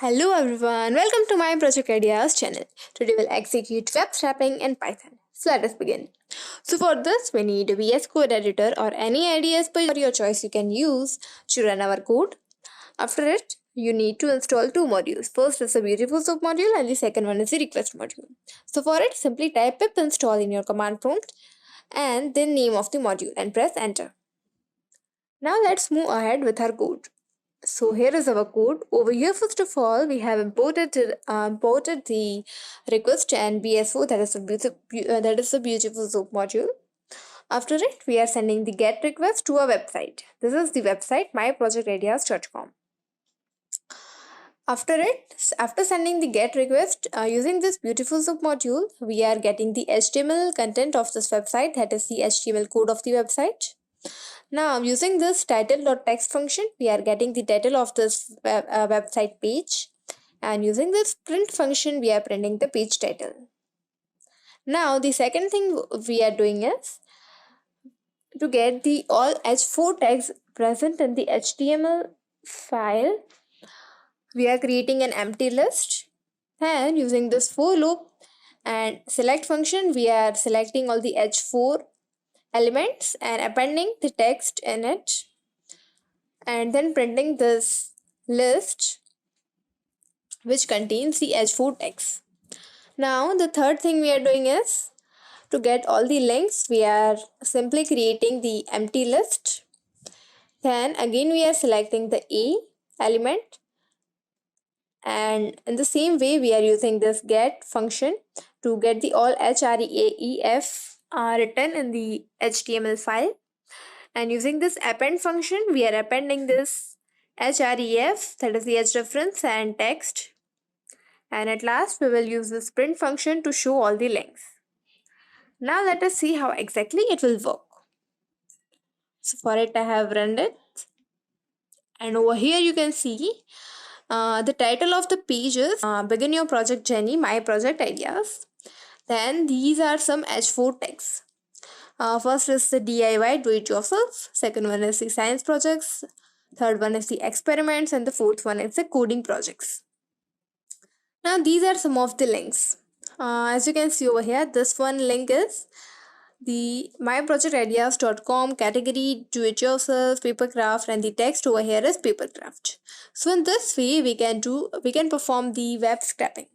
Hello everyone, welcome to my Project Ideas channel. Today we'll execute web scraping in Python. So let us begin. So for this we need a VS Code editor or any IDEs per your choice you can use to run our code. After it, you need to install two modules. First is the beautiful soup module and the second one is the request module. So for it, simply type pip install in your command prompt and then name of the module and press enter. Now let's move ahead with our code. So here is our code. Over here, first of all, we have imported the request and BSO, that is the beautiful soap module. After it, we are sending the get request to a website. This is the website myprojectideas.com. After sending the get request using this beautiful soap module, we are getting the HTML content of this website, that is the HTML code of the website. Now, using this title.text function, we are getting the title of this website page, and using this print function, we are printing the page title. Now, the second thing we are doing is to get the all h4 tags present in the HTML file. We are creating an empty list, and using this for loop and select function, we are selecting all the h4 elements and appending the text in it, and then printing this list which contains the h4 text. Now the third thing we are doing is to get all the links, we are simply creating the empty list. Then again we are selecting the A element, and in the same way we are using this get function to get the all href written in the HTML file. And using this append function, we are appending this href, that is the h reference and text. And at last, we will use this print function to show all the links. Now let us see how exactly it will work. So for it, I have run it. And over here you can see the title of the page is Begin Your Project Journey, My Project Ideas. Then these are some h4 texts. First is the DIY, do it yourself. Second one is the science projects. Third one is the experiments. And the fourth one is the coding projects. Now these are some of the links. As you can see over here, this one link is the myprojectideas.com category, do it yourself, papercraft, and the text over here is papercraft. So in this way we can perform the web scraping.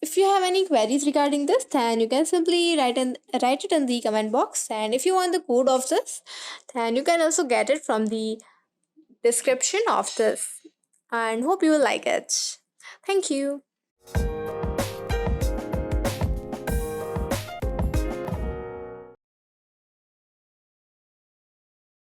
If you have any queries regarding this, then you can simply write it in the comment box. And if you want the code of this, then you can also get it from the description of this. And hope you will like it. Thank you.